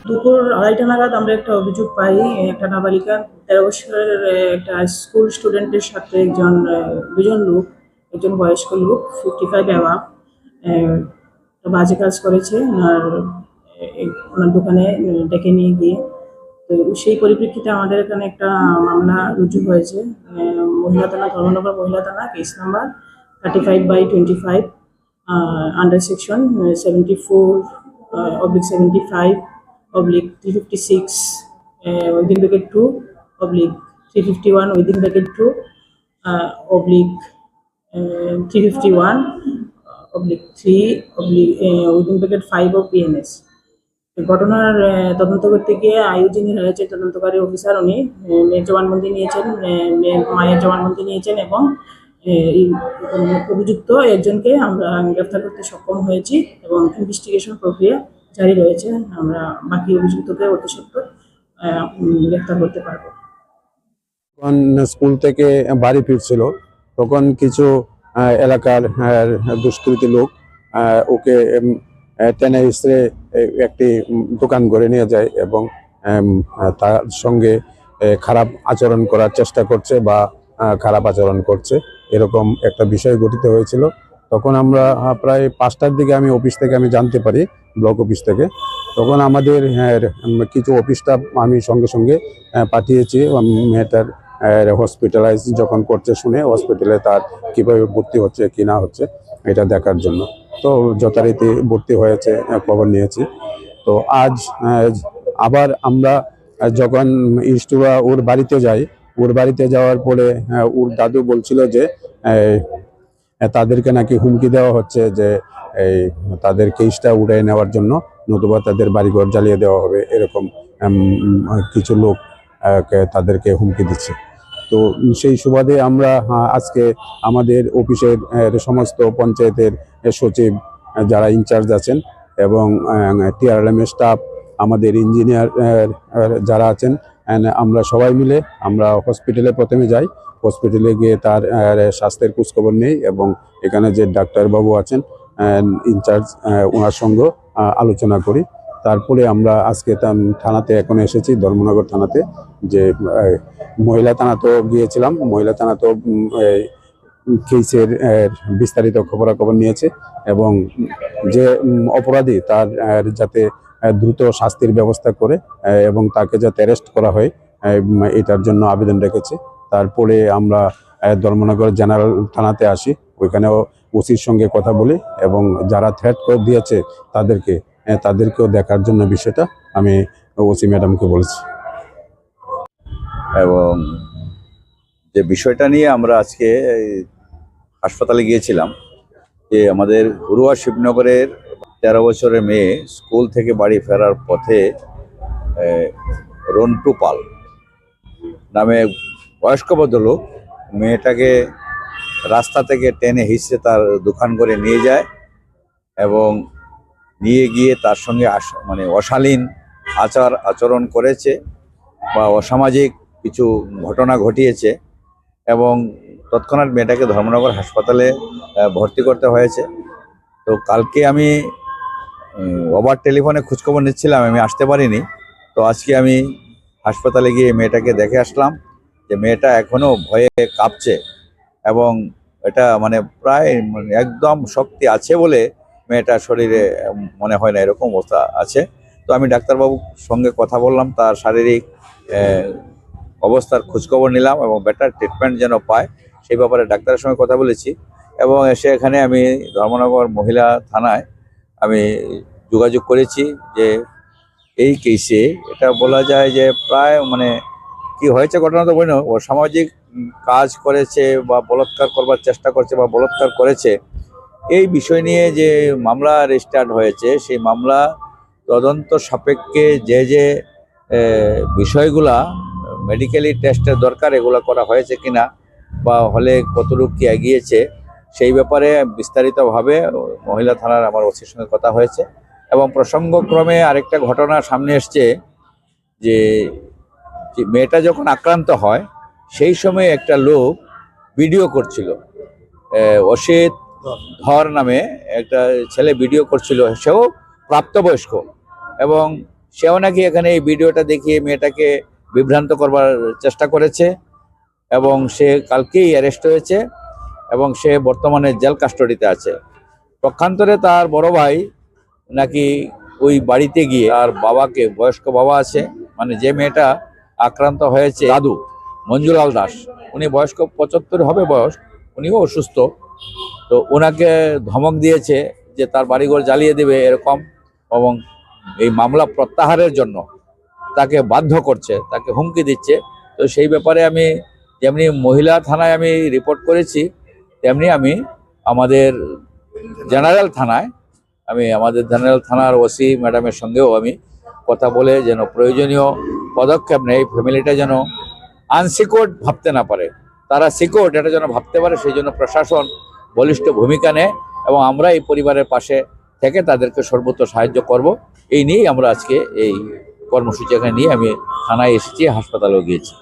দুপুর 2:30 নাগাদ আমরা একটা অভিযোগ পাই, একটা নাবালিকা 13 বছরের একটা স্কুল স্টুডেন্টের সাথে দুজন লোক, একজন বয়স্ক লোক 55 অ্যাভাব বাজে কাজ করেছে ওনার দোকানে ডেকে নিয়ে গিয়ে। তো সেই পরিপ্রেক্ষিতে আমাদের এখানে একটা মামলা রুজু হয়েছে। মহিলা থানা, ধর্মনগর মহিলা থানা, case number 35/25 under section 74/75/356 within bracket 2/351 within bracket 2 /351/3 within bracket 5 of PNS। ঘটনার তদন্ত করতে গিয়ে আয়ু যিনি রয়েছে তদন্তকারী অফিসার, উনি মেয়ের জবানবন্দি নিয়েছেন, মায়ের জবানবন্দি নিয়েছেন এবং এই অভিযুক্ত একজনকে আমরা গ্রেফতার করতে সক্ষম হয়েছি এবং ইনভেস্টিগেশন প্রক্রিয়া জারি রয়েছে। আমরা বাকি অভিযুক্তকে অতি সত্বর গ্রেফতার করতে পারবো। যখন স্কুল থেকে বাড়ি ফিরছিল তখন কিছু এলাকার দুষ্কৃতী লোক ওকে টেনে হিসেবে একটি দোকান করে নিয়ে যায় এবং তার সঙ্গে খারাপ আচরণ করার চেষ্টা করছে বা খারাপ আচরণ করছে, এরকম একটা বিষয় গঠিত হয়েছিল। তখন আমরা প্রায় 5টার দিকে অফিস থেকে জানতে পারি, ব্লক অফিস থেকে। তখন আমাদের কিছু অফিস স্টাফ আমি সঙ্গে সঙ্গে পাঠিয়েছি মেয়েটার হসপিটালাইজ যখন করছে শুনে হসপিটালে তার কীভাবে ভর্তি হচ্ছে কি না হচ্ছে এটা দেখার জন্য। তো যথারীতি ভর্তি হয়েছে, খবর নিয়েছি। তো আজ আবার আমরা যখন ইস্টুয়া ওর বাড়িতে যাই, ওর বাড়িতে যাওয়ার পরে ওর দাদু বলছিল যে তাদেরকে নাকি হুমকি দেওয়া হচ্ছে যে তাদের কেসটা উড়িয়ে নেওয়ার জন্য, নতুবা তাদের বাড়িঘর জ্বালিয়ে দেওয়া হবে, এরকম কিছু লোক তাদেরকে হুমকি দিচ্ছে। তো সেই সুবাদে আমরা আজকে আমাদের অফিসের সমস্ত পঞ্চায়েতের সচিব যারা ইনচার্জ আছেন এবং TRLM স্টাফ, আমাদের ইঞ্জিনিয়ার যারা আছেন, আমরা সবাই মিলে আমরা হসপিটালে প্রথমে যাই। হসপিটালে গিয়ে তার স্বাস্থ্যের খোঁজখবর নেই এবং এখানে যে ডাক্তারবাবু আছেন ইনচার্জ, ওনার সঙ্গে আলোচনা করি। তারপরে আমরা আজকে থানাতে এখন এসেছি, ধর্মনগর থানাতে। যে মহিলা থানাতেও গিয়েছিলাম, মহিলা থানাতেও কেসের বিস্তারিত খবরাখবর নিয়েছে এবং যে অপরাধী তার যাতে দ্রুত শাস্তির ব্যবস্থা করে এবং তাকে যাতে অ্যারেস্ট করা হয় এটার জন্য আবেদন রেখেছে। তারপরে আমরা ধর্মনগর জেনারেল থানাতে আসি, ওইখানেও ওসির সঙ্গে কথা বলি এবং যারা থ্রেট করে দিয়েছে তাদেরকেও দেখার জন্য বিষয়টা আমি ওসি ম্যাডামকে বলেছি। এবং যে বিষয়টা নিয়ে আমরা আজকে হাসপাতালে গিয়েছিলাম, যে আমাদের ঘুরুয়া শিবনগরের 13 বছরের মেয়ে স্কুল থেকে বাড়ি ফেরার পথে রন্টু পাল নামে বয়স্ক ভদ্রলোক মেয়েটাকে রাস্তা থেকে টেনে হিঁচড়ে তার দোকান করে নিয়ে যায় এবং নিয়ে গিয়ে তার সঙ্গে অশালীন আচরণ করেছে বা অসামাজিক কিছু ঘটনা ঘটিয়েছে এবং তৎক্ষণাৎ মেয়েটাকে ধর্মনগর হাসপাতালে ভর্তি করতে হয়েছে। তো কালকে আমি ওভার টেলিফোনে খোঁজখবর নিচ্ছিলাম, আমি আসতে পারিনি। তো আজকে আমি হাসপাতালে গিয়ে মেয়েটাকে দেখে আসলাম যে মেয়েটা এখনও ভয়ে কাঁপছে এবং এটা প্রায় একদম শক্তি আছে বলে মেয়েটার শরীরে মনে হয় না, এরকম অবস্থা আছে। তো আমি ডাক্তারবাবুর সঙ্গে কথা বললাম, তার শারীরিক অবস্থার খোঁজখবর নিলাম এবং বেটার ট্রিটমেন্ট যেন পায় সেই ব্যাপারে ডাক্তারের সঙ্গে কথা বলেছি। এবং এসে এখানে আমি ধর্মনগর মহিলা থানায় আমি যোগাযোগ করেছি যে এই কেসে এটা বলা যায় যে প্রায় কি হয়েছে ঘটনা তো বলি না, অসামাজিক কাজ করেছে বা বলাৎকার করবার চেষ্টা করছে বা বলাৎকার করেছে, এই বিষয় নিয়ে যে মামলা রেজিস্টার্ড হয়েছে সেই মামলা তদন্ত সাপেক্ষে যে বিষয়গুলা মেডিকেলি টেস্টের দরকার এগুলো করা হয়েছে কিনা বা হলে কতটুকু কি এগিয়েছে সেই ব্যাপারে বিস্তারিতভাবে মহিলা থানার আমার ওসির সঙ্গে কথা হয়েছে। এবং প্রসঙ্গক্রমে আরেকটা ঘটনা সামনে এসছে যে মেয়েটা যখন আক্রান্ত হয় সেই সময় একটা লোক ভিডিও করছিল, অসিত ধর নামে একটা ছেলে ভিডিও করছিল, সেও প্রাপ্তবয়স্ক, এবং সেও নাকি এখানে এই ভিডিওটা দেখিয়ে মেয়েটাকে বিভ্রান্ত করবার চেষ্টা করেছে, এবং সে কালকেই অ্যারেস্ট হয়েছে এবং সে বর্তমানে জেল কাস্টডিতে আছে। পক্ষান্তরে তার বড় ভাই নাকি ওই বাড়িতে গিয়ে তার বাবাকে, বয়স্ক বাবা আছে, মানে যে মেয়েটা আক্রান্ত হয়েছে, দাদু মঞ্জুলাল দাস, উনি বয়স্ক 75 হবে বয়স, উনিও অসুস্থ, তো ওনাকে ধমক দিয়েছে যে তার বাড়িঘর জ্বালিয়ে দেবে এরকম, এবং এই মামলা প্রত্যাহারের জন্য তাকে বাধ্য করছে, তাকে হুমকি দিচ্ছে। তো সেই ব্যাপারে আমি যেমনি মহিলা থানায় আমি রিপোর্ট করেছি, তেমনি আমি আমাদের জেনারেল থানার ওসি ম্যাডামের সঙ্গেও আমি কথা বলে যেন প্রয়োজনীয় পদক্ষেপ নেয়, ফ্যামিলিটা যেন আনসিকিউর ভাবতে না পারে, তারা সিকিউর এটা যেন ভাবতে পারে, সেই জন্য প্রশাসন বলিষ্ঠ ভূমিকা নেয় এবং আমরা এই পরিবারের পাশে থেকে তাদেরকে সর্বোচ্চ সাহায্য করব। এই নিয়েই আমরা আজকে এই কর্মসূচি এখানে নিয়ে আমি থানায় এসেছি, হাসপাতালেও গিয়েছি।